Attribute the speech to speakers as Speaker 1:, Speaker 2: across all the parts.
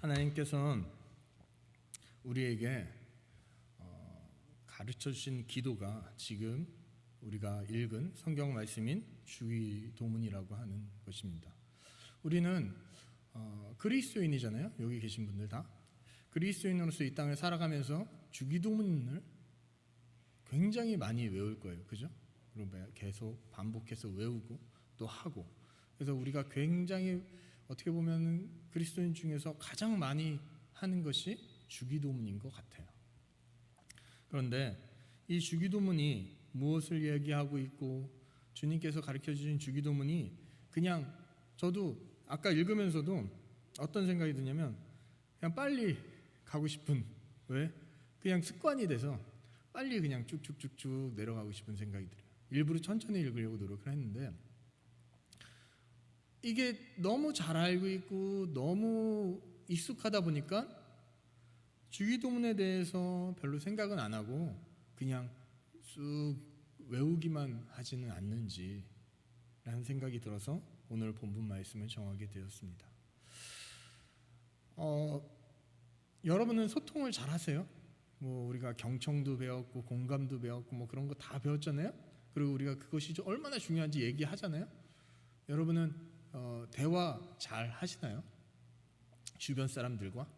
Speaker 1: 하나님께서는 우리에게 가르쳐 주신 기도가 지금 우리가 읽은 성경 말씀인 주기도문이라고 하는 것입니다. 우리는 그리스도인이잖아요. 여기 계신 분들 다 그리스도인으로서 이 땅을 살아가면서 주기도문을 굉장히 많이 외울 거예요. 그죠? 그리고 계속 반복해서 외우고 또 하고, 그래서 우리가 굉장히 어떻게 보면 그리스도인 중에서 가장 많이 하는 것이 주기도문인 것 같아요. 그런데 이 주기도문이 무엇을 얘기하고 있고, 주님께서 가르쳐 주신 주기도문이 그냥, 저도 아까 읽으면서도 어떤 생각이 드냐면 그냥 빨리 가고 싶은, 왜? 그냥 습관이 돼서 빨리 그냥 쭉쭉쭉쭉 내려가고 싶은 생각이 들어요. 일부러 천천히 읽으려고 노력을 했는데 이게 너무 잘 알고 있고 너무 익숙하다 보니까 주기도문에 대해서 별로 생각은 안 하고 그냥 쑥 외우기만 하지는 않는지 라는 생각이 들어서 오늘 본문 말씀을 정하게 되었습니다. 여러분은 소통을 잘 하세요? 우리가 경청도 배웠고 공감도 배웠고 그런 거 다 배웠잖아요. 그리고 우리가 그것이 얼마나 중요한지 얘기하잖아요. 여러분은 대화 잘 하시나요? 주변 사람들과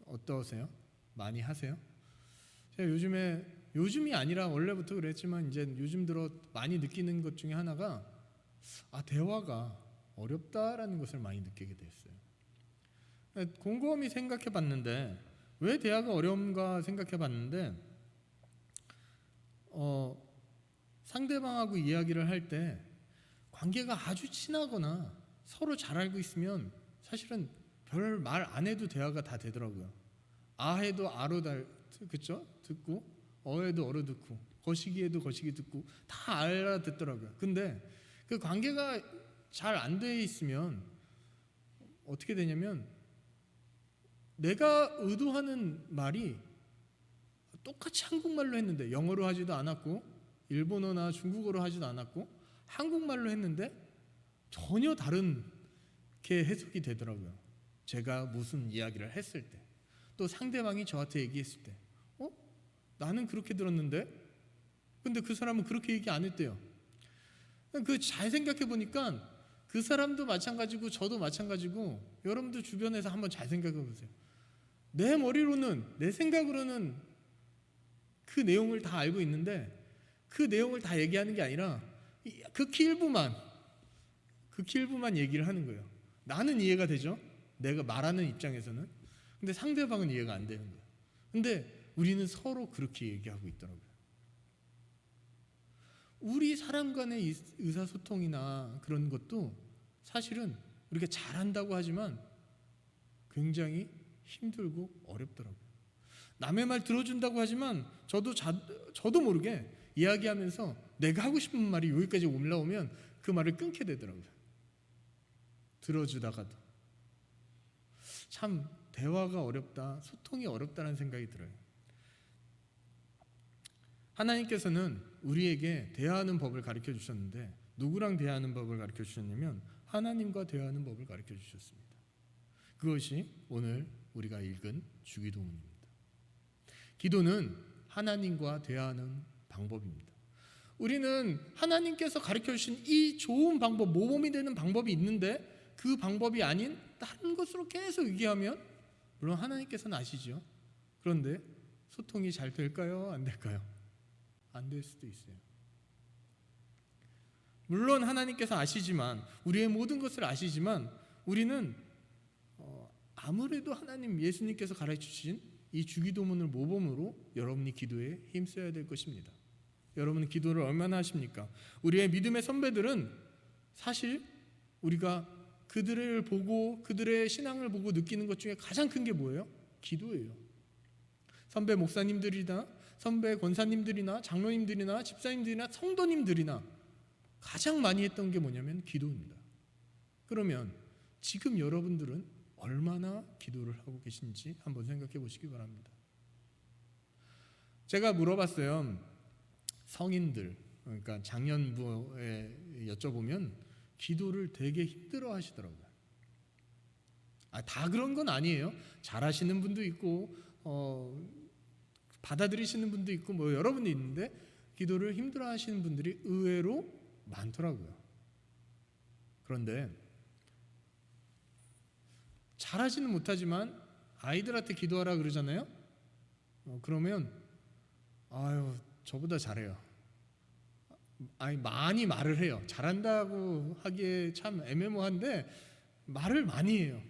Speaker 1: 어떠세요? 많이 하세요? 제가 요즘이 아니라 원래부터 그랬지만 이제 요즘 들어 많이 느끼는 것 중에 하나가 대화가 어렵다라는 것을 많이 느끼게 됐어요. 곰곰이 생각해 봤는데 왜 대화가 어려운가 생각해 봤는데 상대방하고 이야기를 할 때 관계가 아주 친하거나 서로 잘 알고 있으면 사실은 별 말 안 해도 대화가 다 되더라고요. 해도 아로 그쵸? 듣고, 어해도 어로 듣고, 거시기에도 거시기 듣고 다 알아듣더라고요. 근데 그 관계가 잘 안 돼 있으면 어떻게 되냐면 내가 의도하는 말이 똑같이 한국말로 했는데 영어로 하지도 않았고 일본어나 중국어로 하지도 않았고 한국말로 했는데 전혀 다른게 해석이 되더라고요. 제가 무슨 이야기를 했을 때, 또 상대방이 저한테 얘기했을 때 나는 그렇게 들었는데 근데 그 사람은 그렇게 얘기 안 했대요. 잘 생각해 보니까 그 사람도 마찬가지고 저도 마찬가지고, 여러분도 주변에서 한번 잘 생각해 보세요. 내 머리로는, 내 생각으로는 그 내용을 다 알고 있는데 그 내용을 다 얘기하는 게 아니라 극히 일부만 얘기를 하는 거예요. 나는 이해가 되죠? 내가 말하는 입장에서는. 근데 상대방은 이해가 안 되는 거예요. 근데 우리는 서로 그렇게 얘기하고 있더라고요. 우리 사람 간의 의사소통이나 그런 것도 사실은 우리가 잘한다고 하지만 굉장히 힘들고 어렵더라고요. 남의 말 들어준다고 하지만 저도 모르게 이야기하면서 내가 하고 싶은 말이 여기까지 올라오면 그 말을 끊게 되더라고요. 들어주다가도. 참 대화가 어렵다, 소통이 어렵다는 생각이 들어요. 하나님께서는 우리에게 대화하는 법을 가르쳐 주셨는데 누구랑 대화하는 법을 가르쳐 주셨냐면 하나님과 대화하는 법을 가르쳐 주셨습니다. 그것이 오늘 우리가 읽은 주기도문입니다. 기도는 하나님과 대화하는 방법입니다. 우리는 하나님께서 가르쳐 주신 이 좋은 방법, 모범이 되는 방법이 있는데 그 방법이 아닌 다른 것으로 계속 얘기하면, 물론 하나님께서는 아시죠. 그런데 소통이 잘 될까요? 안 될까요? 안 될 수도 있어요. 물론 하나님께서 아시지만, 우리의 모든 것을 아시지만 우리는 아무래도 하나님, 예수님께서 가르쳐주신 이 주기도문을 모범으로 여러분이 기도에 힘써야 될 것입니다. 여러분은 기도를 얼마나 하십니까? 우리의 믿음의 선배들은 사실 우리가 그들을 보고 그들의 신앙을 보고 느끼는 것 중에 가장 큰 게 뭐예요? 기도예요. 선배 목사님들이나 선배 권사님들이나 장로님들이나 집사님들이나 성도님들이나 가장 많이 했던 게 뭐냐면 기도입니다. 그러면 지금 여러분들은 얼마나 기도를 하고 계신지 한번 생각해 보시기 바랍니다. 제가 물어봤어요. 성인들, 그러니까 장년부에 여쭤보면 기도를 되게 힘들어 하시더라고요. 다 그런 건 아니에요. 잘하시는 분도 있고 받아들이시는 분도 있고 뭐 여러분이 있는데 기도를 힘들어하시는 분들이 의외로 많더라고요. 그런데 잘하지는 못하지만 아이들한테 기도하라 그러잖아요. 그러면 아유 저보다 잘해요. 많이 말을 해요. 잘한다고 하기에 참 애매모호한데 말을 많이 해요.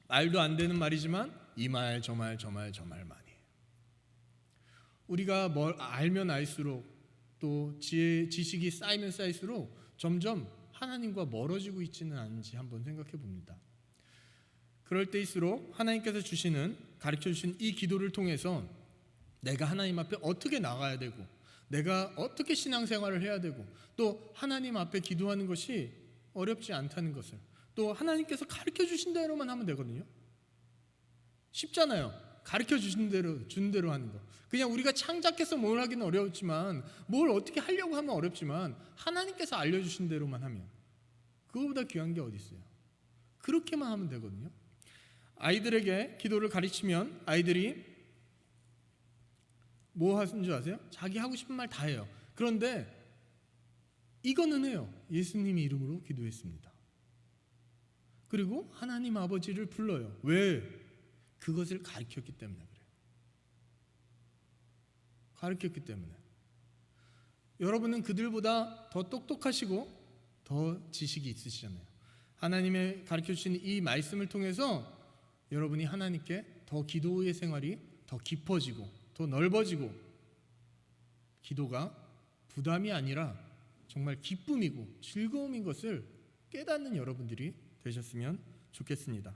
Speaker 1: 말도 안 되는 말이지만 이 말 저 말 저 말 저 말 많이 해요. 우리가 뭘 알면 알수록 또 지식이 쌓이면 쌓일수록 점점 하나님과 멀어지고 있지는 않은지 한번 생각해 봅니다. 그럴 때일수록 하나님께서 가르쳐 주신 이 기도를 통해서 내가 하나님 앞에 어떻게 나가야 되고 내가 어떻게 신앙생활을 해야 되고 또 하나님 앞에 기도하는 것이 어렵지 않다는 것을 또 하나님께서 가르쳐 주신 대로만 하면 되거든요. 쉽잖아요. 가르쳐 주신 대로 준 대로 하는 거. 그냥 우리가 창작해서 뭘 하기는 어렵지만 뭘 어떻게 하려고 하면 어렵지만 하나님께서 알려주신 대로만 하면 그거보다 귀한 게 어디 있어요. 그렇게만 하면 되거든요. 아이들에게 기도를 가르치면 아이들이 뭐 하는 줄 아세요? 자기 하고 싶은 말 다 해요. 그런데 이거는 해요. 예수님의 이름으로 기도했습니다. 그리고 하나님 아버지를 불러요. 왜? 그것을 가르쳤기 때문에 그래요. 가르쳤기 때문에. 여러분은 그들보다 더 똑똑하시고 더 지식이 있으시잖아요. 하나님의 가르쳐주신 이 말씀을 통해서 여러분이 하나님께 더 기도의 생활이 더 깊어지고 더 넓어지고 기도가 부담이 아니라 정말 기쁨이고 즐거움인 것을 깨닫는 여러분들이 되셨으면 좋겠습니다.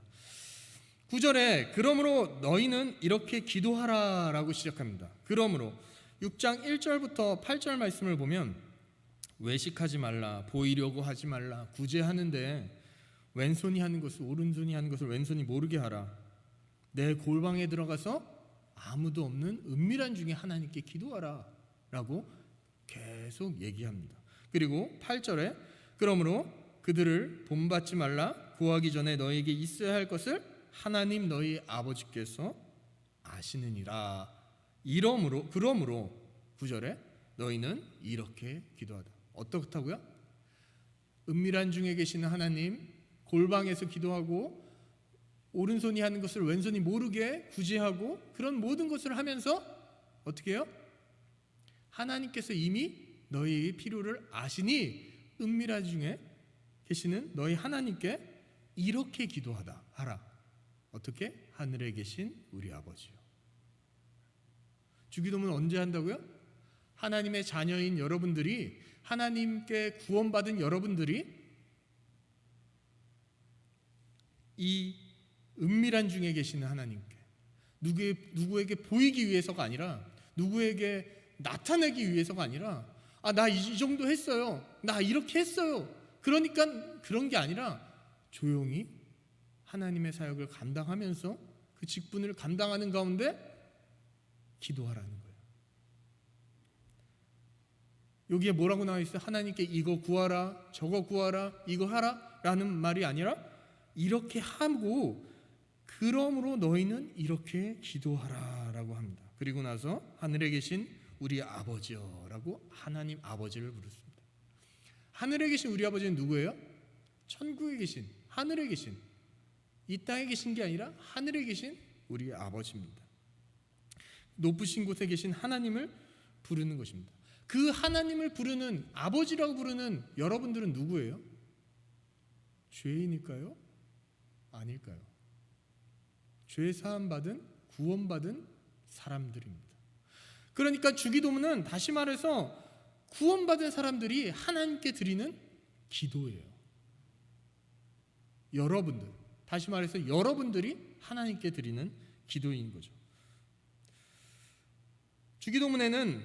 Speaker 1: 9절에 그러므로 너희는 이렇게 기도하라 라고 시작합니다. 그러므로 6장 1절부터 8절 말씀을 보면 외식하지 말라, 보이려고 하지 말라, 구제하는데 왼손이 하는 것을 오른손이 하는 것을 왼손이 모르게 하라. 내 골방에 들어가서 아무도 없는 은밀한 중에 하나님께 기도하라 라고 계속 얘기합니다. 그리고 8절에 그러므로 그들을 본받지 말라, 구하기 전에 너희에게 있어야 할 것을 하나님 너희 아버지께서 아시느니라. 그러므로 9절에 너희는 이렇게 기도하다. 어떻다고요? 은밀한 중에 계시는 하나님, 골방에서 기도하고 오른손이 하는 것을 왼손이 모르게 구제하고 그런 모든 것을 하면서 어떻게 해요? 하나님께서 이미 너희의 필요를 아시니 은밀한 중에 계시는 너희 하나님께 이렇게 기도하다 하라. 어떻게? 하늘에 계신 우리 아버지요. 주기도문 언제 한다고요? 하나님의 자녀인 여러분들이, 하나님께 구원받은 여러분들이 이 은밀한 중에 계시는 하나님께 누구에게 보이기 위해서가 아니라, 누구에게 나타내기 위해서가 아니라, 나 이 정도 했어요, 나 이렇게 했어요, 그러니까 그런 게 아니라 조용히 하나님의 사역을 감당하면서 그 직분을 감당하는 가운데 기도하라는 거예요. 여기에 뭐라고 나와 있어요? 하나님께 이거 구하라, 저거 구하라, 이거 하라 라는 말이 아니라 이렇게 하고 그러므로 너희는 이렇게 기도하라 라고 합니다. 그리고 나서 하늘에 계신 우리 아버지여 라고 하나님 아버지를 부르습니다. 하늘에 계신 우리 아버지는 누구예요? 천국에 계신, 하늘에 계신, 이 땅에 계신 게 아니라 하늘에 계신 우리 아버지입니다. 높으신 곳에 계신 하나님을 부르는 것입니다. 그 하나님을 부르는, 아버지라고 부르는 여러분들은 누구예요? 죄인일까요? 아닐까요? 죄 사함 받은, 구원받은 사람들입니다. 그러니까 주기도문은 다시 말해서 구원받은 사람들이 하나님께 드리는 기도예요. 여러분들, 다시 말해서 여러분들이 하나님께 드리는 기도인 거죠. 주기도문에는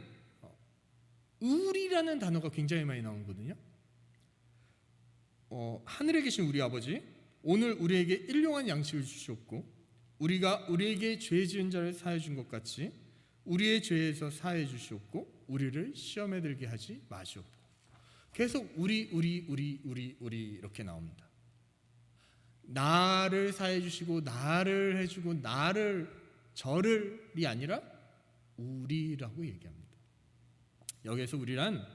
Speaker 1: 우리라는 단어가 굉장히 많이 나오거든요. 하늘에 계신 우리 아버지, 오늘 우리에게 일용할 양식을 주시옵고 우리가 우리에게 죄 지은 자를 사해 준 것 같이 우리의 죄에서 사해 주시옵고 우리를 시험에 들게 하지 마시옵고. 계속 우리 이렇게 나옵니다. 나를 사해 주시고 나를 해주고 나를 저를이 아니라 우리라고 얘기합니다. 여기에서 우리란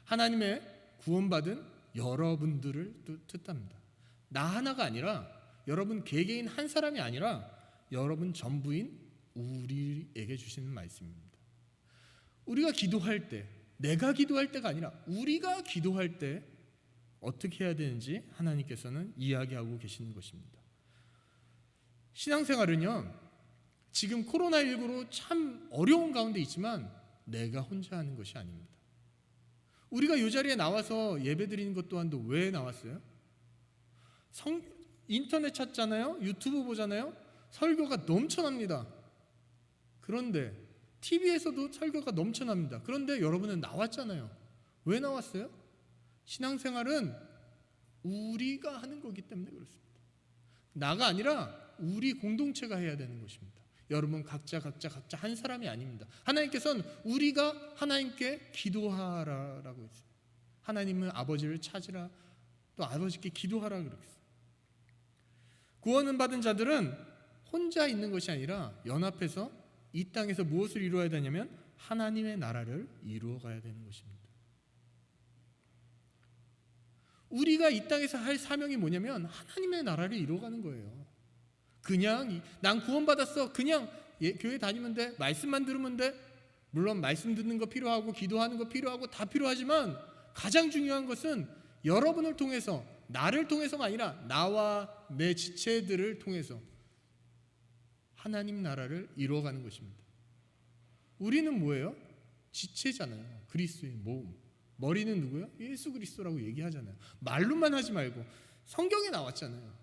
Speaker 1: 하나님의 구원받은 여러분들을 뜻합니다. 나 하나가 아니라 여러분 개개인 한 사람이 아니라 여러분 전부인 우리에게 주시는 말씀입니다. 우리가 기도할 때, 내가 기도할 때가 아니라 우리가 기도할 때 어떻게 해야 되는지 하나님께서는 이야기하고 계시는 것입니다. 신앙생활은요, 지금 코로나19로 참 어려운 가운데 있지만 내가 혼자 하는 것이 아닙니다. 우리가 이 자리에 나와서 예배 드리는 것 또한도 왜 나왔어요? 인터넷 찾잖아요. 유튜브 보잖아요. 설교가 넘쳐납니다. 그런데 TV에서도 설교가 넘쳐납니다. 그런데 여러분은 나왔잖아요. 왜 나왔어요? 신앙생활은 우리가 하는 거기 때문에 그렇습니다. 나가 아니라 우리 공동체가 해야 되는 것입니다. 여러분 각자 한 사람이 아닙니다. 하나님께서는 우리가 하나님께 기도하라라고 했어요. 하나님은 아버지를 찾으라, 또 아버지께 기도하라 그랬어요. 구원을 받은 자들은 혼자 있는 것이 아니라 연합해서 이 땅에서 무엇을 이루어야 되냐면 하나님의 나라를 이루어가야 되는 것입니다. 우리가 이 땅에서 할 사명이 뭐냐면 하나님의 나라를 이루어가는 거예요. 그냥 난 구원받았어, 그냥 교회 다니면 돼, 말씀만 들으면 돼. 물론 말씀 듣는 거 필요하고 기도하는 거 필요하고 다 필요하지만 가장 중요한 것은 여러분을 통해서, 나를 통해서가 아니라 나와 내 지체들을 통해서 하나님 나라를 이루어가는 것입니다. 우리는 뭐예요? 지체잖아요. 그리스도의 몸. 머리는 누구예요? 예수 그리스도라고 얘기하잖아요. 말로만 하지 말고 성경에 나왔잖아요.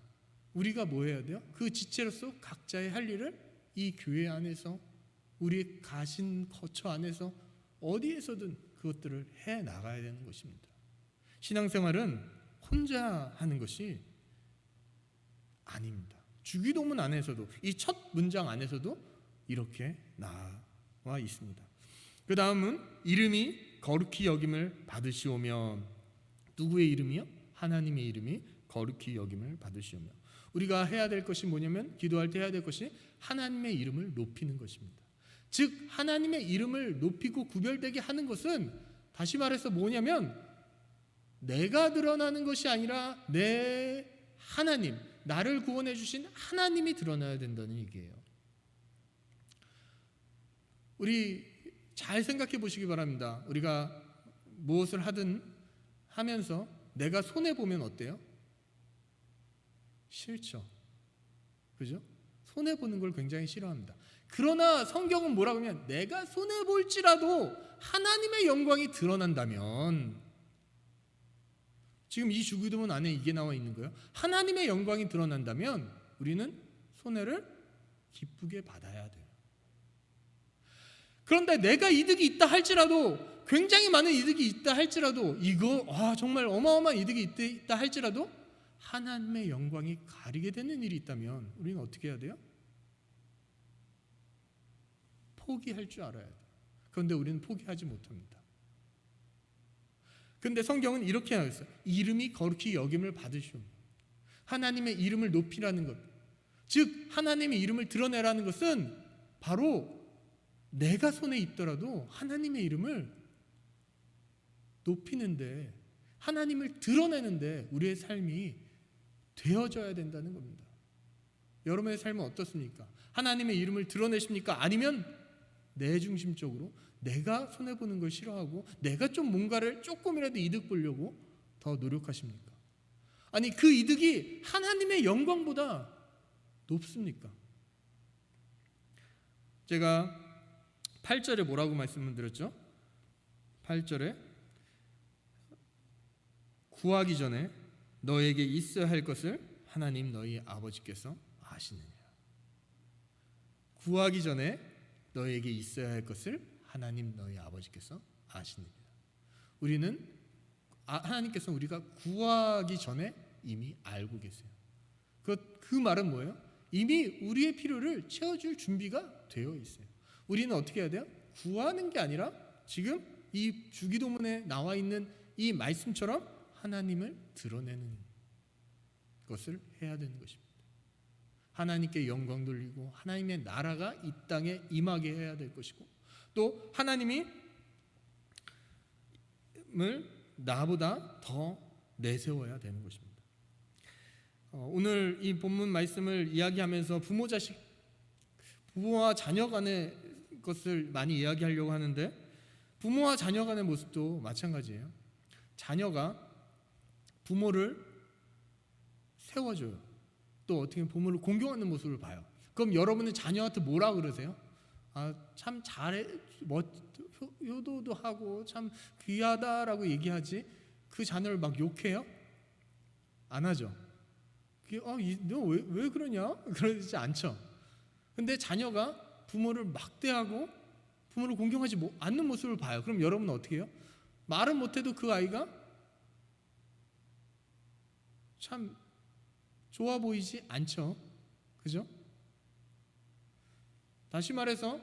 Speaker 1: 우리가 뭐 해야 돼요? 그 지체로서 각자의 할 일을 이 교회 안에서, 우리의 가신 거처 안에서 어디에서든 그것들을 해 나가야 되는 것입니다. 신앙생활은 혼자 하는 것이 아닙니다. 주기도문 안에서도, 이 첫 문장 안에서도 이렇게 나와 있습니다. 그 다음은 이름이 거룩히 여김을 받으시오며. 누구의 이름이요? 하나님의 이름이 거룩히 여김을 받으시오며. 우리가 해야 될 것이 뭐냐면, 기도할 때 해야 될 것이 하나님의 이름을 높이는 것입니다. 즉 하나님의 이름을 높이고 구별되게 하는 것은, 다시 말해서 뭐냐면 내가 드러나는 것이 아니라 내 하나님, 나를 구원해 주신 하나님이 드러나야 된다는 얘기예요. 우리 잘 생각해 보시기 바랍니다. 우리가 무엇을 하든 하면서 내가 손해보면 어때요? 싫죠. 그죠? 손해보는 걸 굉장히 싫어합니다. 그러나 성경은 뭐라고 하면, 내가 손해볼지라도 하나님의 영광이 드러난다면, 지금 이 주기도문 안에 이게 나와 있는 거예요. 하나님의 영광이 드러난다면 우리는 손해를 기쁘게 받아야 돼요. 그런데 내가 이득이 있다 할지라도, 굉장히 많은 이득이 있다 할지라도, 이거 정말 어마어마한 이득이 있다 할지라도 하나님의 영광이 가리게 되는 일이 있다면 우리는 어떻게 해야 돼요? 포기할 줄 알아야 돼요. 그런데 우리는 포기하지 못합니다. 그런데 성경은 이렇게 나와있어요. 이름이 거룩히 여김을 받으시오. 하나님의 이름을 높이라는 것, 즉 하나님의 이름을 드러내라는 것은 바로 내가 손에 있더라도 하나님의 이름을 높이는데, 하나님을 드러내는데 우리의 삶이 되어져야 된다는 겁니다. 여러분의 삶은 어떻습니까? 하나님의 이름을 드러내십니까? 아니면 내 중심적으로 내가 손해보는 걸 싫어하고 내가 좀 뭔가를 조금이라도 이득 보려고 더 노력하십니까? 아니, 그 이득이 하나님의 영광보다 높습니까? 제가 8절에 뭐라고 말씀을 드렸죠? 8절에 구하기 전에 너에게 있어야 할 것을 하나님 너희 아버지께서 아시느니라. 구하기 전에 너에게 있어야 할 것을 하나님 너희 아버지께서 아시느니라. 우리는 하나님께서는 우리가 구하기 전에 이미 알고 계세요. 그 말은 뭐예요? 이미 우리의 필요를 채워줄 준비가 되어 있어요. 우리는 어떻게 해야 돼요? 구하는 게 아니라 지금 이 주기도문에 나와 있는 이 말씀처럼 하나님을 드러내는, 것을 해야 되는 것입니다. 하나님께 영광 돌리고 하나님의 나라가 이 땅에 임하게 해야 될 것이고, 또 하나님이 나보다 더 내세워야 되는 것입니다. 오늘 이 본문 말씀을 이야기하면서 부모와 자녀 간의 것을 많이 이야기하려고 하는데, 부모와 자녀 간의 모습도 마찬가지예요. 자녀가 부모를 세워줘요. 또 어떻게 부모를 공경하는 모습을 봐요. 그럼 여러분은 자녀한테 뭐라 그러세요? 참 잘해, 효도도 하고 참 귀하다라고 얘기하지, 그 자녀를 막 욕해요? 안 하죠. 너 왜 그러냐? 그러지 않죠. 근데 자녀가 부모를 막대하고 부모를 공경하지 않는 모습을 봐요. 그럼 여러분은 어떻게 해요? 말은 못해도 그 아이가 참 좋아 보이지 않죠. 그죠? 다시 말해서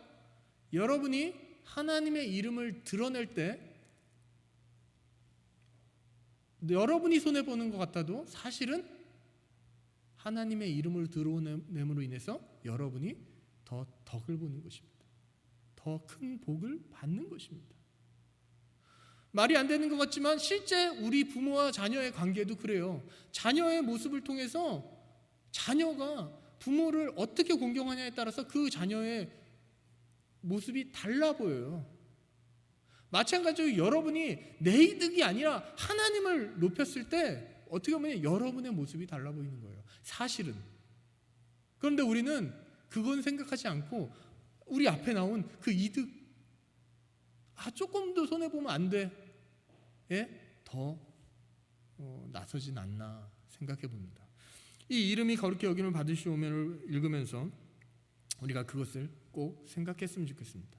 Speaker 1: 여러분이 하나님의 이름을 드러낼 때 여러분이 손해보는 것 같아도 사실은 하나님의 이름을 드러냄으로 인해서 여러분이 더 덕을 보는 것입니다. 더 큰 복을 받는 것입니다. 말이 안 되는 것 같지만 실제 우리 부모와 자녀의 관계도 그래요. 자녀의 모습을 통해서 자녀가 부모를 어떻게 공경하냐에 따라서 그 자녀의 모습이 달라 보여요. 마찬가지로 여러분이 내 이득이 아니라 하나님을 높였을 때 어떻게 보면 여러분의 모습이 달라 보이는 거예요. 사실은. 그런데 우리는 그건 생각하지 않고 우리 앞에 나온 그 이득, 조금 더 손해보면 안 돼, 더 나서진 않나 생각해 봅니다. 이 이름이 거룩히 여김을 받으시오면을 읽으면서 우리가 그것을 꼭 생각했으면 좋겠습니다.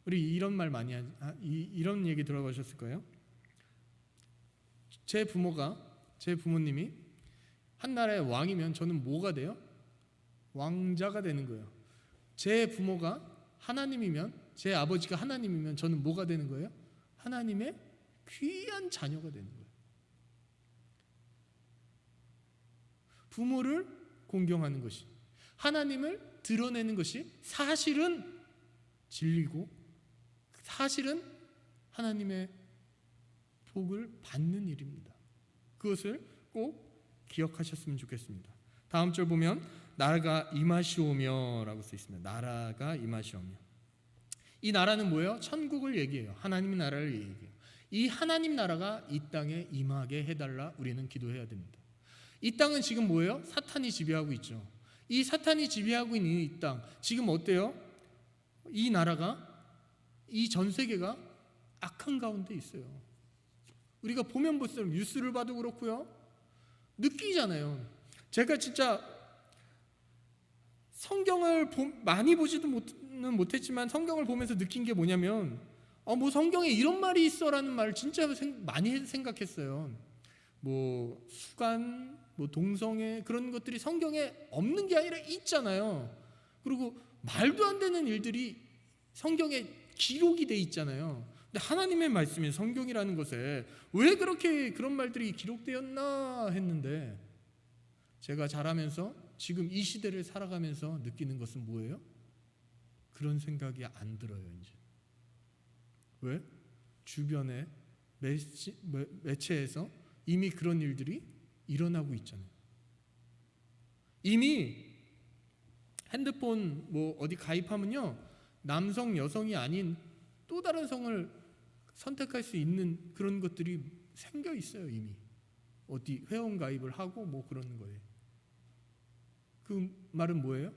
Speaker 1: 우리 이런 말 많이 이런 얘기 들어보셨을 거예요. 제 부모님이 한 나라의 왕이면 저는 뭐가 돼요? 왕자가 되는 거예요. 제 부모가 하나님이면, 제 아버지가 하나님이면 저는 뭐가 되는 거예요? 하나님의 귀한 자녀가 되는 거예요. 부모를 공경하는 것이, 하나님을 드러내는 것이 사실은 진리고 사실은 하나님의 복을 받는 일입니다. 그것을 꼭 기억하셨으면 좋겠습니다. 다음 절 보면 나라가 임하시오며 라고 써 있습니다. 나라가 임하시오며. 이 나라는 뭐예요? 천국을 얘기해요. 하나님의 나라를 얘기해요. 이 하나님 나라가 이 땅에 임하게 해달라 우리는 기도해야 됩니다. 이 땅은 지금 뭐예요? 사탄이 지배하고 있죠. 이 사탄이 지배하고 있는 이 땅, 지금 어때요? 이 나라가, 이 전 세계가 악한 가운데 있어요. 우리가 보면 볼수록 뉴스를 봐도 그렇고요, 느끼잖아요. 제가 진짜 성경을 많이 보지도 못했지만 성경을 보면서 느낀 게 뭐냐면, 뭐 성경에 이런 말이 있어라는 말을 진짜 많이 생각했어요. 뭐 수간, 뭐 동성애, 그런 것들이 성경에 없는 게 아니라 있잖아요. 그리고 말도 안 되는 일들이 성경에 기록이 돼 있잖아요. 근데 하나님의 말씀인 성경이라는 것에 왜 그렇게 그런 말들이 기록되었나 했는데, 제가 자라면서 지금 이 시대를 살아가면서 느끼는 것은 뭐예요? 그런 생각이 안 들어요. 이제 왜? 주변의 매체에서 이미 그런 일들이 일어나고 있잖아요. 이미 핸드폰 뭐 어디 가입하면요, 남성 여성이 아닌 또 다른 성을 선택할 수 있는 그런 것들이 생겨 있어요. 이미 어디 회원 가입을 하고 뭐 그러는 거예요. 그 말은 뭐예요?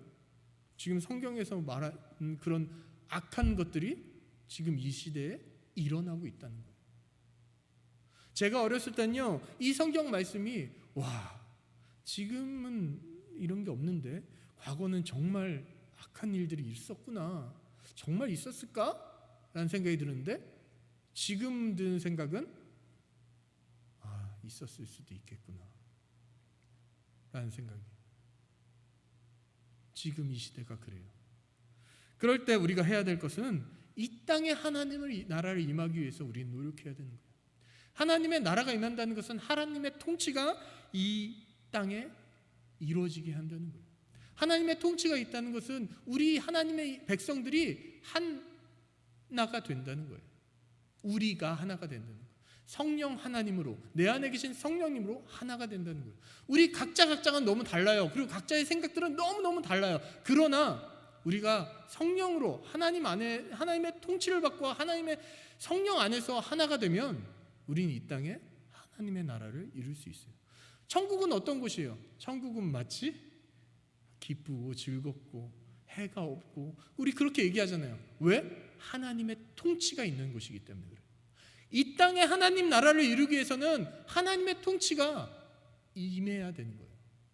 Speaker 1: 지금 성경에서 말한 그런 악한 것들이 지금 이 시대에 일어나고 있다는 거예요. 제가 어렸을 때는요, 이 성경 말씀이 지금은 이런 게 없는데 과거는 정말 악한 일들이 있었구나, 정말 있었을까? 라는 생각이 드는데, 지금 드는 생각은 있었을 수도 있겠구나 라는 생각이. 지금 이 시대가 그래요. 그럴 때 우리가 해야 될 것은 이 땅에 하나님의 나라를 임하기 위해서 우리는 노력해야 되는 거예요. 하나님의 나라가 임한다는 것은 하나님의 통치가 이 땅에 이루어지게 한다는 거예요. 하나님의 통치가 있다는 것은 우리 하나님의 백성들이 하나가 된다는 거예요. 우리가 하나가 된다는 거예요. 성령 하나님으로, 내 안에 계신 성령님으로 하나가 된다는 거예요. 우리 각자가 너무 달라요. 그리고 각자의 생각들은 너무너무 달라요. 그러나 우리가 성령으로 하나님 안에, 하나님의 통치를 받고 하나님의 성령 안에서 하나가 되면 우리는 이 땅에 하나님의 나라를 이룰 수 있어요. 천국은 어떤 곳이에요? 천국은 마치 기쁘고 즐겁고 해가 없고, 우리 그렇게 얘기하잖아요. 왜? 하나님의 통치가 있는 곳이기 때문에 그래요. 이 땅에 하나님 나라를 이루기 위해서는 하나님의 통치가 임해야 되는 거예요.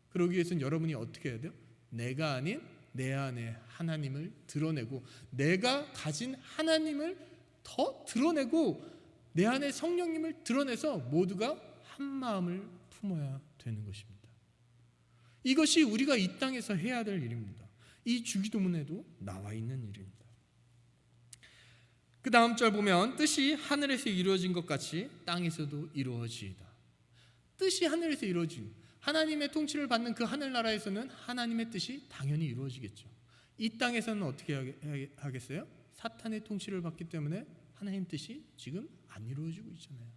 Speaker 1: 그러기 위해서는 여러분이 어떻게 해야 돼요? 내가 아닌 내 안에 하나님을 드러내고, 내가 가진 하나님을 더 드러내고, 내 안에 성령님을 드러내서 모두가 한 마음을 품어야 되는 것입니다. 이것이 우리가 이 땅에서 해야 될 일입니다. 이 주기도문에도 나와 있는 일입니다. 그 다음 절 보면 뜻이 하늘에서 이루어진 것 같이 땅에서도 이루어지이다. 뜻이 하늘에서 이루어진, 하나님의 통치를 받는 그 하늘나라에서는 하나님의 뜻이 당연히 이루어지겠죠. 이 땅에서는 어떻게 하겠어요? 사탄의 통치를 받기 때문에 하나님 뜻이 지금 안 이루어지고 있잖아요.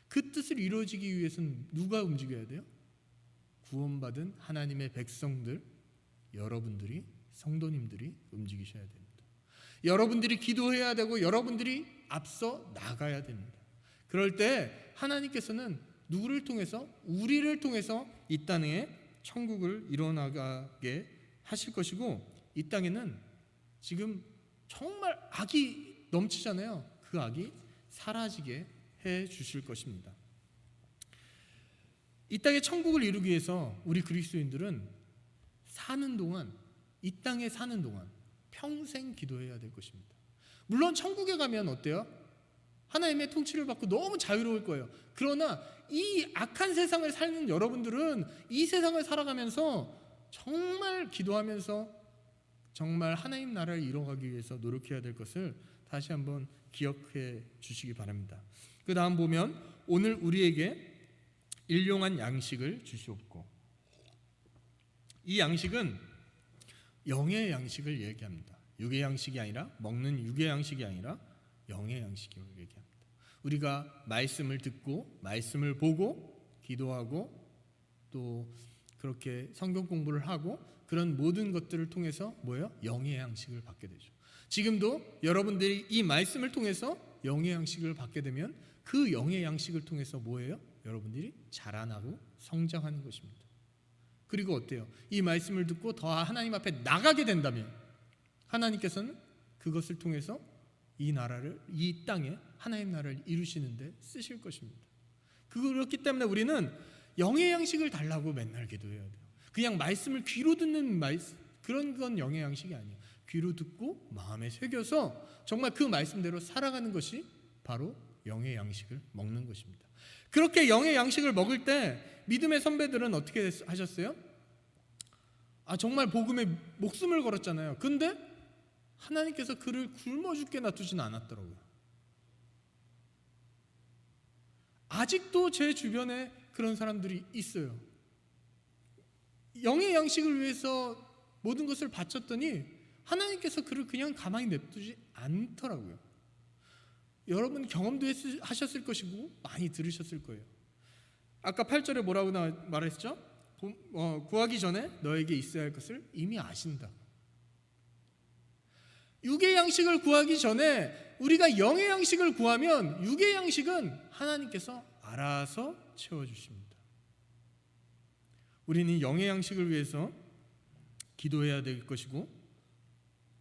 Speaker 1: 그 뜻을 이루어지기 위해서는 누가 움직여야 돼요? 구원받은 하나님의 백성들, 여러분들이, 성도님들이 움직이셔야 됩니다. 여러분들이 기도해야 되고 여러분들이 앞서 나가야 됩니다. 그럴 때 하나님께서는 누구를 통해서? 우리를 통해서 이 땅에 천국을 이뤄나가게 하실 것이고, 이 땅에는 지금 정말 악이 넘치잖아요. 그 악이 사라지게 해 주실 것입니다. 이 땅에 천국을 이루기 위해서 우리 그리스도인들은 사는 동안, 이 땅에 사는 동안 평생 기도해야 될 것입니다. 물론 천국에 가면 어때요? 하나님의 통치를 받고 너무 자유로울 거예요. 그러나 이 악한 세상을 사는 여러분들은 이 세상을 살아가면서 정말 기도하면서 정말 하나님 나라를 이뤄가기 위해서 노력해야 될 것을 다시 한번 기억해 주시기 바랍니다. 그 다음 보면 오늘 우리에게 일용할 양식을 주시옵고, 이 양식은 영의 양식을 얘기합니다. 육의 양식이 아니라, 먹는 육의 양식이 아니라 영의 양식을 얘기합니다. 우리가 말씀을 듣고 말씀을 보고 기도하고 또 그렇게 성경 공부를 하고 그런 모든 것들을 통해서 뭐예요? 영의 양식을 받게 되죠. 지금도 여러분들이 이 말씀을 통해서 영의 양식을 받게 되면 그 영의 양식을 통해서 뭐예요? 여러분들이 자라나고 성장하는 것입니다. 그리고 어때요? 이 말씀을 듣고 더 하나님 앞에 나가게 된다면 하나님께서는 그것을 통해서 이 나라를, 이 땅에 하나님 나라를 이루시는데 쓰실 것입니다. 그렇기 때문에 우리는 영의 양식을 달라고 맨날 기도해야 돼요. 그냥 말씀을 귀로 듣는 그런 건 영의 양식이 아니에요. 귀로 듣고 마음에 새겨서 정말 그 말씀대로 살아가는 것이 바로 영의 양식을 먹는 것입니다. 그렇게 영의 양식을 먹을 때 믿음의 선배들은 어떻게 하셨어요? 정말 복음에 목숨을 걸었잖아요. 근데 하나님께서 그를 굶어 죽게 놔두지는 않았더라고요. 아직도 제 주변에 그런 사람들이 있어요. 영의 양식을 위해서 모든 것을 바쳤더니 하나님께서 그를 그냥 가만히 냅두지 않더라고요. 여러분 경험도 하셨을 것이고 많이 들으셨을 거예요. 아까 8절에 뭐라고 말했죠? 구하기 전에 너에게 있어야 할 것을 이미 아신다. 육의 양식을 구하기 전에 우리가 영의 양식을 구하면 육의 양식은 하나님께서 알아서 채워주십니다. 우리는 영의 양식을 위해서 기도해야 될 것이고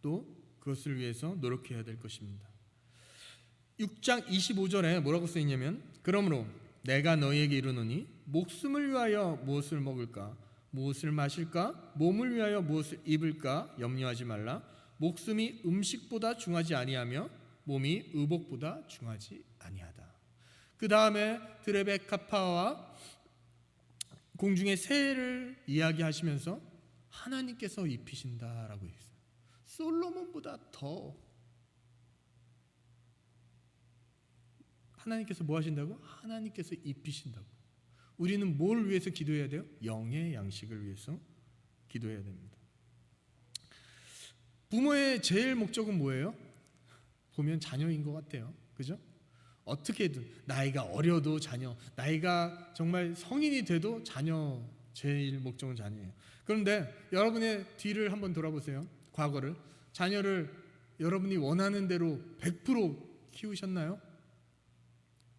Speaker 1: 또 그것을 위해서 노력해야 될 것입니다. 6장 25절에 뭐라고 쓰이냐면, 그러므로 내가 너희에게 이르노니 목숨을 위하여 무엇을 먹을까, 무엇을 마실까, 몸을 위하여 무엇을 입을까 염려하지 말라. 목숨이 음식보다 중하지 아니하며 몸이 의복보다 중하지 아니하다. 그 다음에 드레베카파와 공중의 새를 이야기하시면서 하나님께서 입히신다라고 했어요. 솔로몬보다 더 하나님께서 뭐 하신다고? 하나님께서 입히신다고. 우리는 뭘 위해서 기도해야 돼요? 영의 양식을 위해서 기도해야 됩니다. 부모의 제일 목적은 뭐예요? 보면 자녀인 것 같아요. 그죠? 어떻게든 나이가 어려도 자녀, 나이가 정말 성인이 돼도 자녀, 제일 목적은 자녀예요. 그런데 여러분의 뒤를 한번 돌아보세요. 과거를. 자녀를 여러분이 원하는 대로 100% 키우셨나요?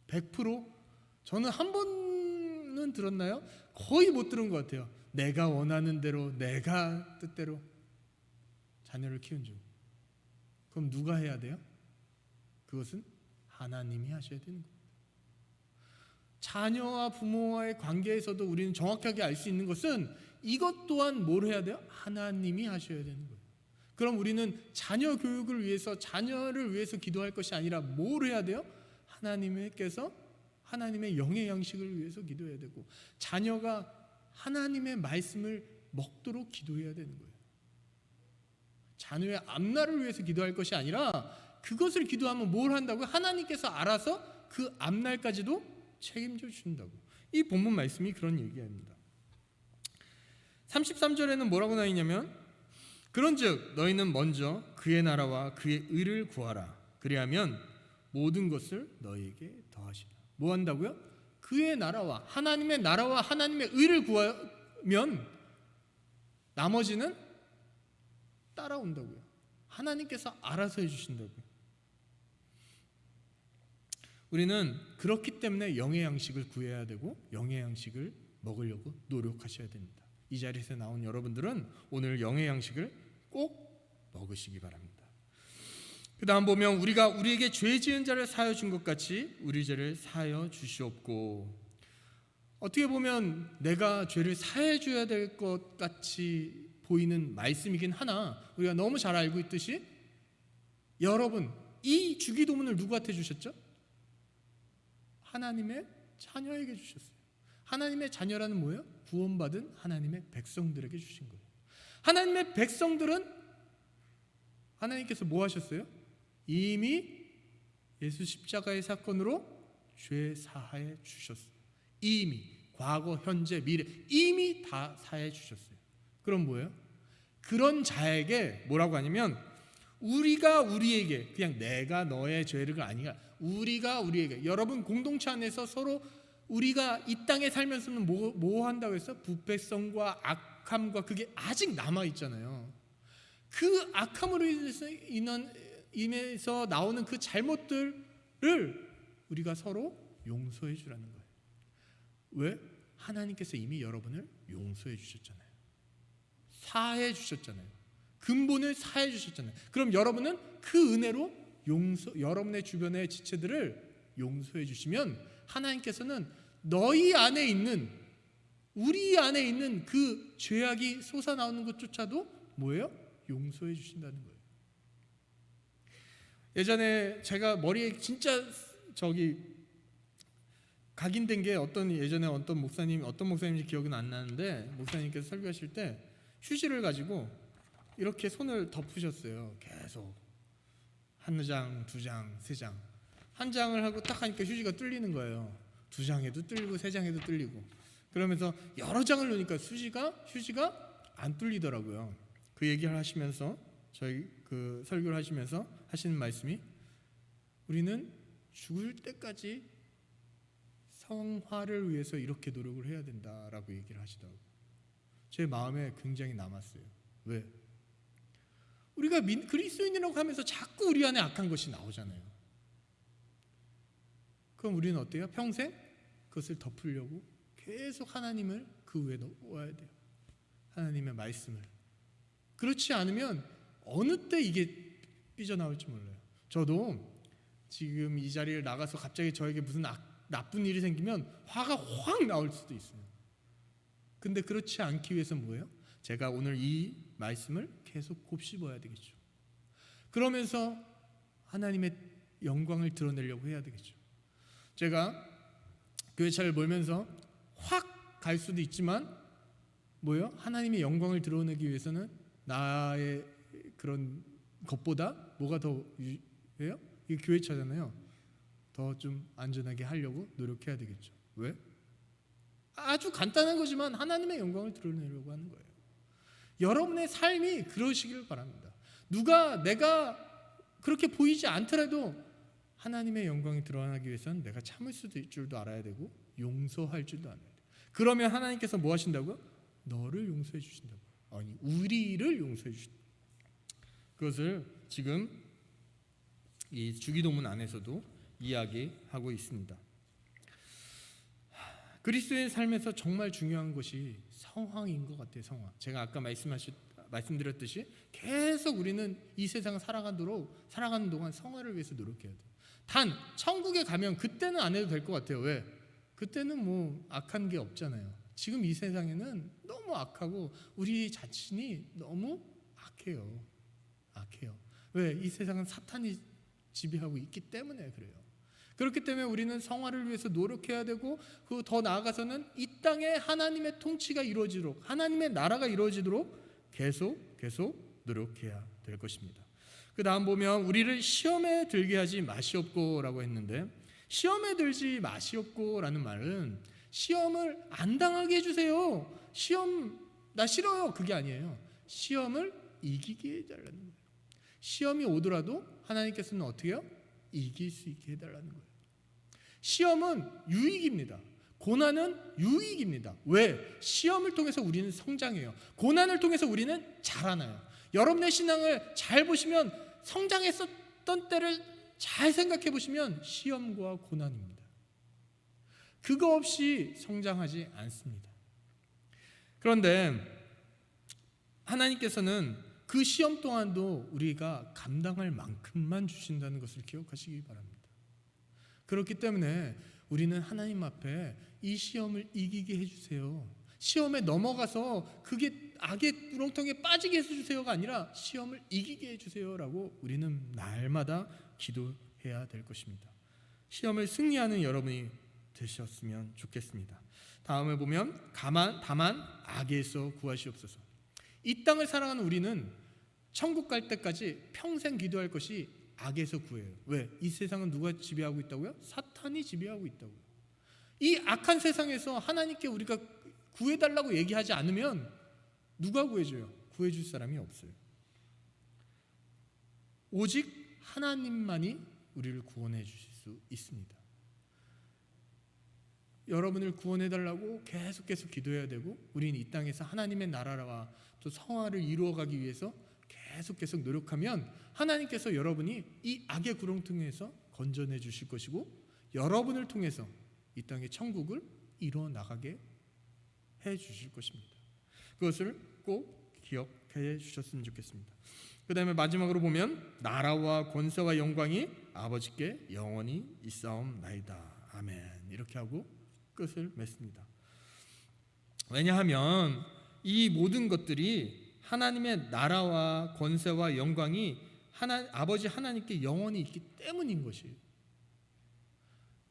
Speaker 1: 100%? 저는 한 번은 들었나요? 거의 못 들은 것 같아요. 내가 원하는 대로, 내가 뜻대로 자녀를 키운 줄. 그럼 누가 해야 돼요? 그것은 하나님이 하셔야 되는 거예요. 자녀와 부모와의 관계에서도 우리는 정확하게 알 수 있는 것은 이것 또한 뭘 해야 돼요? 하나님이 하셔야 되는 거예요. 그럼 우리는 자녀 교육을 위해서, 자녀를 위해서 기도할 것이 아니라 뭘 해야 돼요? 하나님께서 하나님의 영의 양식을 위해서 기도해야 되고, 자녀가 하나님의 말씀을 먹도록 기도해야 되는 거예요. 자녀의 앞날을 위해서 기도할 것이 아니라 그것을 기도하면 뭘 한다고요? 하나님께서 알아서 그 앞날까지도 책임져 주신다고. 이 본문 말씀이 그런 얘기입니다. 33절에는 뭐라고 나와 있냐면, 그런즉 너희는 먼저 그의 나라와 그의 의를 구하라. 그리하면 모든 것을 너희에게 더하시라. 뭐 한다고요? 그의 나라와 하나님의 의를 구하면 나머지는 따라온다고요. 하나님께서 알아서 해주신다고요. 우리는 그렇기 때문에 영의 양식을 구해야 되고 영의 양식을 먹으려고 노력하셔야 됩니다. 이 자리에서 나온 여러분들은 오늘 영의 양식을 꼭 먹으시기 바랍니다. 그 다음 보면, 우리가 우리에게 죄 지은 자를 사하여 준 것 같이 우리 죄를 사하여 주시옵고. 어떻게 보면 내가 죄를 사해 줘야 될 것 같이 보이는 말씀이긴 하나, 우리가 너무 잘 알고 있듯이 여러분, 이 주기도문을 누구한테 주셨죠? 하나님의 자녀에게 주셨어요. 하나님의 자녀라는 뭐예요? 구원받은 하나님의 백성들에게 주신 거예요. 하나님의 백성들은 하나님께서 뭐 하셨어요? 이미 예수 십자가의 사건으로 죄 사하여 주셨어요. 이미 과거, 현재, 미래 이미 다 사해 주셨어요. 그럼 뭐예요? 그런 자에게 뭐라고 하냐면, 우리가 우리에게, 그냥 내가 너의 죄를 아니라 우리가 우리에게, 여러분 공동체 안에서 서로 우리가 이 땅에 살면서는 뭐 한다고 했어? 부패성과 악함과 그게 아직 남아 있잖아요. 그 악함으로 인해서 나오는 그 잘못들을 우리가 서로 용서해 주라는 거예요. 왜? 하나님께서 이미 여러분을 용서해 주셨잖아요. 사해 주셨잖아요. 근본을 사해 주셨잖아요. 그럼 여러분은 그 은혜로 여러분의 주변의 지체들을 용서해 주시면, 하나님께서는 너희 안에 있는, 우리 안에 있는 그 죄악이 솟아나오는 것조차도 뭐예요? 용서해 주신다는 거예요. 예전에 제가 머리에 진짜 각인된 게, 예전에 어떤 목사님인지 기억은 안 나는데, 목사님께서 설교하실 때 휴지를 가지고 이렇게 손을 덮으셨어요. 계속 한 장, 두 장, 세 장. 한 장을 하고 딱 하니까 휴지가 뚫리는 거예요. 두 장에도 뚫리고 세 장에도 뚫리고. 그러면서 여러 장을 놓으니까 휴지가 안 뚫리더라고요. 그 얘기를 하시면서, 저희 그 설교를 하시면서 하시는 말씀이, 우리는 죽을 때까지 성화를 위해서 이렇게 노력을 해야 된다라고 얘기를 하시더라고요. 제 마음에 굉장히 남았어요. 왜? 우리가 그리스도인이라고 하면서 자꾸 우리 안에 악한 것이 나오잖아요. 그럼 우리는 어때요? 평생 그것을 덮으려고 계속 하나님을 그 위에 놓아야 돼요. 하나님의 말씀을. 그렇지 않으면 어느 때 이게 삐져나올지 몰라요. 저도 지금 이 자리를 나가서 갑자기 저에게 무슨 나쁜 일이 생기면 화가 확 나올 수도 있어요. 근데 그렇지 않기 위해서 뭐예요? 제가 오늘 이 말씀을 계속 곱씹어야 되겠죠. 그러면서 하나님의 영광을 드러내려고 해야 되겠죠. 제가 교회차를 몰면서 확 갈 수도 있지만 뭐예요? 하나님의 영광을 드러내기 위해서는 나의 그런 것보다 뭐가 더 유해요? 이게 교회차잖아요. 더 좀 안전하게 하려고 노력해야 되겠죠. 왜? 아주 간단한 거지만 하나님의 영광을 드러내려고 하는 거예요. 여러분의 삶이 그러시길 바랍니다. 내가 그렇게 보이지 않더라도 하나님의 영광이 드러나기 위해서는 내가 참을 수도 있을 줄도 알아야 되고 용서할 줄도 알아야 돼요. 그러면 하나님께서 뭐 하신다고요? 너를 용서해 주신다고요. 아니, 우리를 용서해 주신다고요. 그것을 지금 이 주기도문 안에서도 이야기하고 있습니다. 그리스도의 삶에서 정말 중요한 것이 성황인 것 같아요. 성황. 제가 아까 말씀드렸듯이 계속 우리는 이 세상을 살아가는 동안 성화를 위해서 노력해야 돼요. 단 천국에 가면 그때는 안 해도 될 것 같아요. 왜? 그때는 뭐 악한 게 없잖아요. 지금 이 세상에는 너무 악하고 우리 자신이 너무 악해요. 왜? 이 세상은 사탄이 지배하고 있기 때문에 그래요. 그렇기 때문에 우리는 성화를 위해서 노력해야 되고, 그 더 나아가서는 이 땅에 하나님의 통치가 이루어지도록, 하나님의 나라가 이루어지도록 계속 노력해야 될 것입니다. 그 다음 보면 우리를 시험에 들게 하지 마시옵고라고 했는데, 시험에 들지 마시옵고라는 말은 시험을 안 당하게 해주세요, 시험 나 싫어요, 그게 아니에요. 시험을 이기게 해달라는 거예요. 시험이 오더라도 하나님께서는 어떻게 해요? 이길 수 있게 해달라는 거예요. 시험은 유익입니다. 고난은 유익입니다. 왜? 시험을 통해서 우리는 성장해요. 고난을 통해서 우리는 자라나요. 여러분의 신앙을 잘 보시면, 성장했었던 때를 잘 생각해 보시면 시험과 고난입니다. 그거 없이 성장하지 않습니다. 그런데 하나님께서는 그 시험 동안도 우리가 감당할 만큼만 주신다는 것을 기억하시기 바랍니다. 그렇기 때문에 우리는 하나님 앞에 이 시험을 이기게 해주세요, 시험에 넘어가서 그게 악의 우렁텅이에 빠지게 해주세요가 아니라 시험을 이기게 해주세요라고 우리는 날마다 기도해야 될 것입니다. 시험을 승리하는 여러분이 되셨으면 좋겠습니다. 다음에 보면 다만 악에서 구하시옵소서. 이 땅을 살아가는 우리는 천국 갈 때까지 평생 기도할 것이 악에서 구해요. 왜? 이 세상은 누가 지배하고 있다고요? 사탄이 지배하고 있다고요. 이 악한 세상에서 하나님께 우리가 구해달라고 얘기하지 않으면 누가 구해줘요? 구해줄 사람이 없어요. 오직 하나님만이 우리를 구원해 주실 수 있습니다. 여러분을 구원해달라고 계속 기도해야 되고, 우리는 이 땅에서 하나님의 나라와 또 성화를 이루어가기 위해서 계속 노력하면 하나님께서 여러분이 이 악의 구렁텅이에서 건져내 주실 것이고, 여러분을 통해서 이 땅의 천국을 이루어 나가게 해 주실 것입니다. 그것을 꼭 기억해 주셨으면 좋겠습니다. 그 다음에 마지막으로 보면 나라와 권세와 영광이 아버지께 영원히 있사옵나이다. 아멘. 이렇게 하고 끝을 맺습니다. 왜냐하면 이 모든 것들이 하나님의 나라와 권세와 영광이 아버지 하나님께 영원히 있기 때문인 것이에요.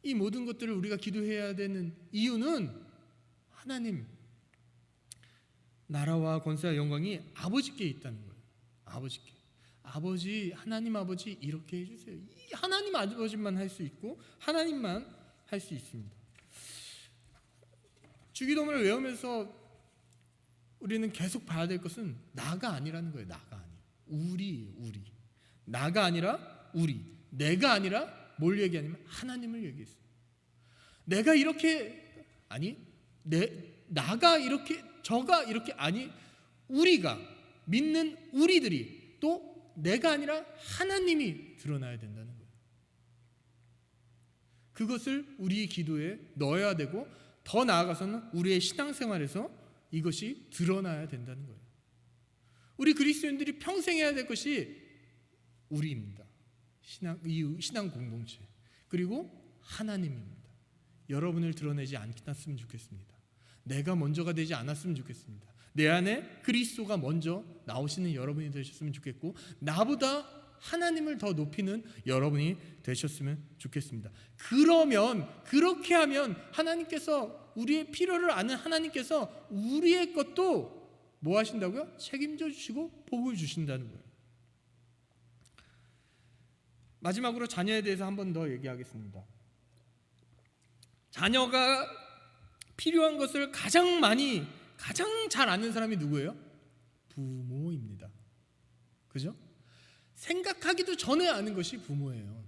Speaker 1: 이 모든 것들을 우리가 기도해야 되는 이유는 하나님 나라와 권세와 영광이 아버지께 있다는 거예요. 아버지께. 하나님 아버지 이렇게 해주세요. 이 하나님 아버지만 할 수 있고 하나님만 할 수 있습니다. 주기도문을 외우면서 우리는 계속 봐야 될 것은 나가 아니라는 거예요. 나가 아니에요. 우리. 나가 아니라 우리. 내가 아니라 뭘 얘기하냐면 하나님을 얘기했어요. 내가 이렇게 아니, 나가 이렇게, 저가 이렇게 아니, 우리가 믿는 우리들이 또 내가 아니라 하나님이 드러나야 된다는 거예요. 그것을 우리 기도에 넣어야 되고, 더 나아가서는 우리의 신앙생활에서 이것이 드러나야 된다는 거예요. 우리 그리스도인들이 평생 해야 될 것이 우리입니다. 신앙 공동체, 그리고 하나님입니다. 여러분을 드러내지 않았으면 좋겠습니다. 내가 먼저가 되지 않았으면 좋겠습니다. 내 안에 그리스도가 먼저 나오시는 여러분이 되셨으면 좋겠고, 나보다 하나님을 더 높이는 여러분이 되셨으면 좋겠습니다. 그렇게 하면 하나님께서, 우리의 필요를 아는 하나님께서 우리의 것도 뭐 하신다고요? 책임져 주시고 복을 주신다는 거예요. 마지막으로 자녀에 대해서 한 번 더 얘기하겠습니다. 자녀가 필요한 것을 가장 잘 아는 사람이 누구예요? 부모입니다. 그죠? 생각하기도 전에 아는 것이 부모예요.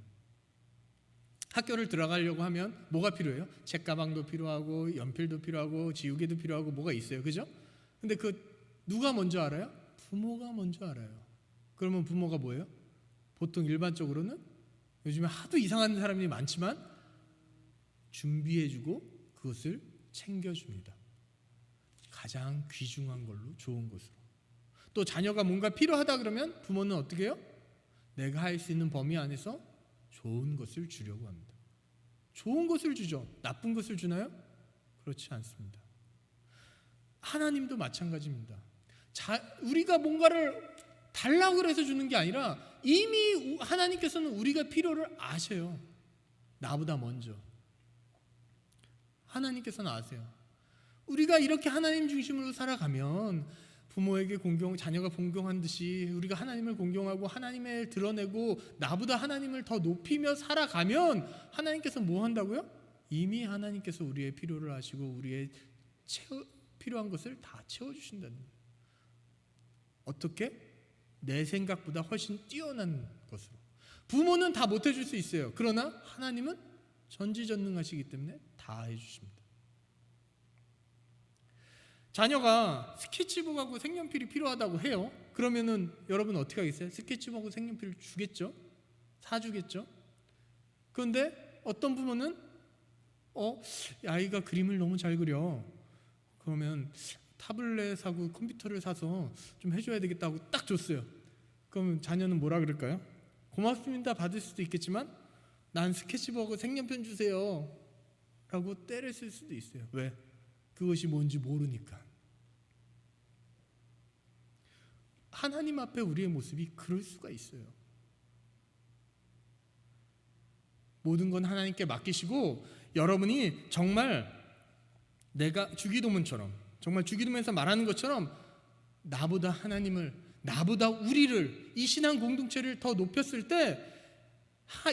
Speaker 1: 학교를 들어가려고 하면 뭐가 필요해요? 책가방도 필요하고 연필도 필요하고 지우개도 필요하고 뭐가 있어요. 그죠? 근데 누가 먼저 알아요? 부모가 먼저 알아요. 그러면 부모가 뭐예요? 보통 일반적으로는 요즘에 하도 이상한 사람이 많지만 준비해주고 그것을 챙겨줍니다. 가장 귀중한 걸로, 좋은 것으로. 또 자녀가 뭔가 필요하다 그러면 부모는 어떻게 해요? 내가 할 수 있는 범위 안에서 좋은 것을 주려고 합니다. 좋은 것을 주죠. 나쁜 것을 주나요? 그렇지 않습니다. 하나님도 마찬가지입니다. 우리가 뭔가를 달라고 그래서 주는 게 아니라 이미 하나님께서는 우리가 필요를 아셔요. 나보다 먼저. 하나님께서는 아세요. 우리가 이렇게 하나님 중심으로 살아가면 부모에게 자녀가 공경한 듯이 우리가 하나님을 공경하고 하나님을 드러내고 나보다 하나님을 더 높이며 살아가면 하나님께서 뭐 한다고요? 이미 하나님께서 우리의 필요를 아시고 우리의 필요한 것을 다 채워주신다는 거예요. 어떻게? 내 생각보다 훨씬 뛰어난 것으로. 부모는 다 못해줄 수 있어요. 그러나 하나님은 전지전능하시기 때문에 다 해주십니다. 자녀가 스케치북하고 색연필이 필요하다고 해요. 그러면은 여러분 어떻게 하겠어요? 스케치북하고 색연필을 주겠죠? 사주겠죠? 그런데 어떤 부모는 아이가 그림을 너무 잘 그려. 그러면 타블렛하고 컴퓨터를 사서 좀 해줘야 되겠다고 딱 줬어요. 그러면 자녀는 뭐라 그럴까요? 고맙습니다 받을 수도 있겠지만 난 스케치북하고 색연필 주세요 라고 때를 쓸 수도 있어요. 왜? 그것이 뭔지 모르니까. 하나님 앞에 우리의 모습이 그럴 수가 있어요. 모든 건 하나님께 맡기시고 여러분이 정말 내가 주기도문처럼 정말 주기도문에서 말하는 것처럼 나보다 우리를 이 신앙 공동체를 더 높였을 때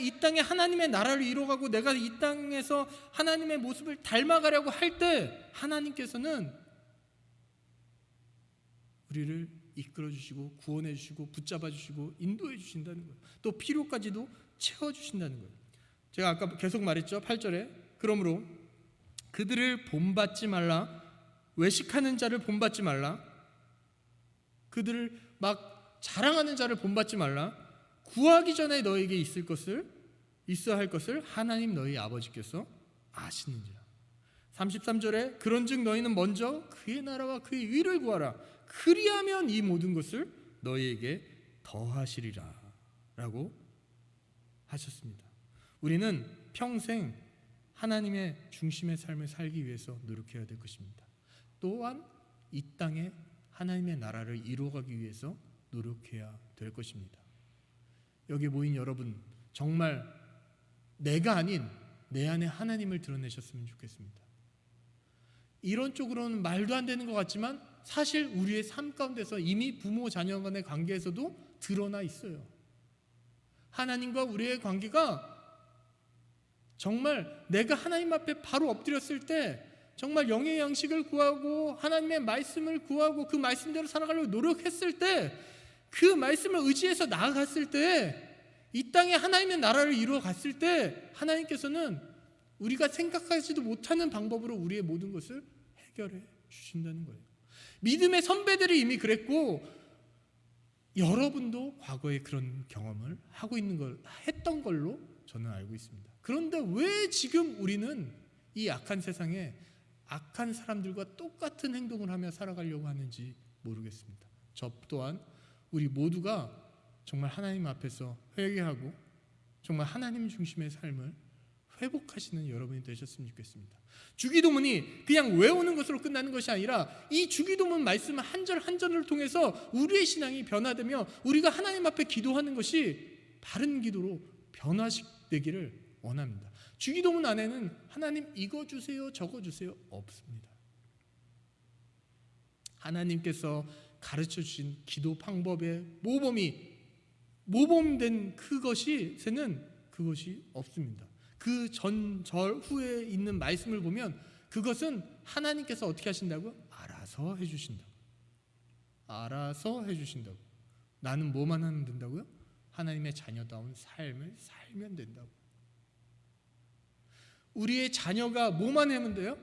Speaker 1: 이 땅에 하나님의 나라를 이루어가고 내가 이 땅에서 하나님의 모습을 닮아가려고 할 때 하나님께서는 우리를 이끌어 주시고 구원해 주시고 붙잡아 주시고 인도해 주신다는 거예요. 또 필요까지도 채워 주신다는 거예요. 제가 아까 계속 말했죠. 8절에 그러므로 그들을 본받지 말라. 외식하는 자를 본받지 말라. 그들을 막 자랑하는 자를 본받지 말라. 구하기 전에 너에게 있어야 할 것을 하나님 너희 아버지께서 아시는지라. 33절에 그런즉 너희는 먼저 그의 나라와 그의 의를 구하라. 그리하면 이 모든 것을 너희에게 더하시리라 라고 하셨습니다. 우리는 평생 하나님의 중심의 삶을 살기 위해서 노력해야 될 것입니다. 또한 이 땅에 하나님의 나라를 이루어가기 위해서 노력해야 될 것입니다. 여기 모인 여러분 정말 내가 아닌 내 안에 하나님을 드러내셨으면 좋겠습니다. 이런 쪽으로는 말도 안 되는 것 같지만 사실 우리의 삶 가운데서 이미 부모 자녀 간의 관계에서도 드러나 있어요. 하나님과 우리의 관계가 정말 내가 하나님 앞에 바로 엎드렸을 때 정말 영의 양식을 구하고 하나님의 말씀을 구하고 그 말씀대로 살아가려고 노력했을 때 그 말씀을 의지해서 나아갔을 때 이 땅에 하나님의 나라를 이루어 갔을 때 하나님께서는 우리가 생각하지도 못하는 방법으로 우리의 모든 것을 해결해 주신다는 거예요. 믿음의 선배들이 이미 그랬고 여러분도 과거에 그런 경험을 했던 걸로 저는 알고 있습니다. 그런데 왜 지금 우리는 이 악한 세상에 악한 사람들과 똑같은 행동을 하며 살아가려고 하는지 모르겠습니다. 저 또한 우리 모두가 정말 하나님 앞에서 회개하고 정말 하나님 중심의 삶을 회복하시는 여러분이 되셨으면 좋겠습니다. 주기도문이 그냥 외우는 것으로 끝나는 것이 아니라 이 주기도문 말씀 한 절 한 절을 통해서 우리의 신앙이 변화되며 우리가 하나님 앞에 기도하는 것이 바른 기도로 변화되기를 원합니다. 주기도문 안에는 하나님 이거 주세요 저거 주세요 없습니다. 하나님께서 가르쳐 주신 기도 방법의 모범된 그것이 없습니다. 그 전절 후에 있는 말씀을 보면 그것은 하나님께서 어떻게 하신다고? 알아서 해주신다고. 알아서 해주신다고. 나는 뭐만 하면 된다고요? 하나님의 자녀다운 삶을 살면 된다고. 우리의 자녀가 뭐만 하면 돼요?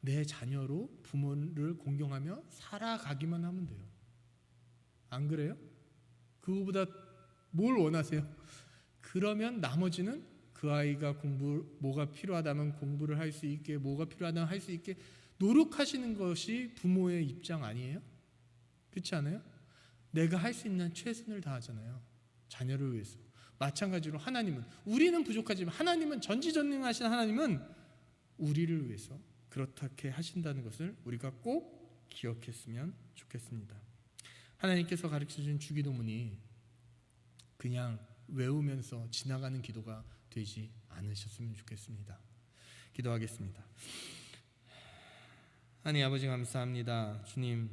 Speaker 1: 내 자녀로 부모를 공경하며 살아가기만 하면 돼요. 안 그래요? 그거보다 뭘 원하세요? 그러면 나머지는 그 아이가 뭐가 필요하다면 공부를 할 수 있게, 뭐가 필요하다면 할 수 있게 노력하시는 것이 부모의 입장 아니에요? 그렇지 않아요? 내가 할 수 있는 최선을 다하잖아요. 자녀를 위해서. 마찬가지로 하나님은, 우리는 부족하지만 하나님은, 전지전능하신 하나님은 우리를 위해서 그렇게 하신다는 것을 우리가 꼭 기억했으면 좋겠습니다. 하나님께서 가르쳐준 주기도문이 그냥 외우면서 지나가는 기도가 되지 않으셨으면 좋겠습니다. 기도하겠습니다. 하나님 아버지 감사합니다. 주님,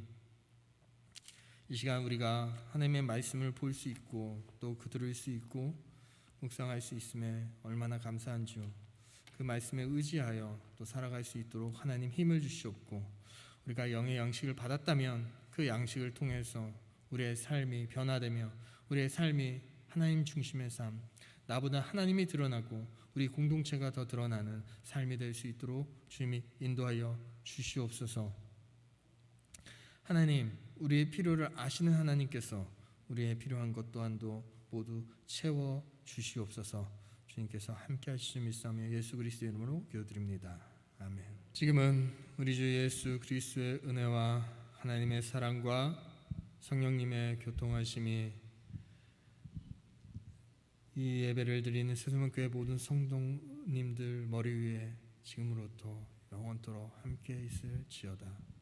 Speaker 1: 이 시간 우리가 하나님의 말씀을 볼 수 있고 또 들을 수 있고 묵상할 수 있음에 얼마나 감사한지요. 그 말씀에 의지하여 또 살아갈 수 있도록 하나님 힘을 주시옵고, 우리가 영의 양식을 받았다면 그 양식을 통해서 우리의 삶이 변화되며 우리의 삶이 하나님 중심의 삶, 나보다 하나님이 드러나고 우리 공동체가 더 드러나는 삶이 될 수 있도록 주님이 인도하여 주시옵소서. 하나님, 우리의 필요를 아시는 하나님께서 우리의 필요한 것 또한도 모두 채워 주시옵소서. 주님께서 함께 하시며 믿사오며 예수 그리스도의 이름으로 기도드립니다. 아멘. 지금은 우리 주 예수 그리스도의 은혜와 하나님의 사랑과 성령님의 교통하심이 이 예배를 드리는 세수문교회 모든 성도님들 머리 위에 지금으로부터 영원토록 함께 있을지어다.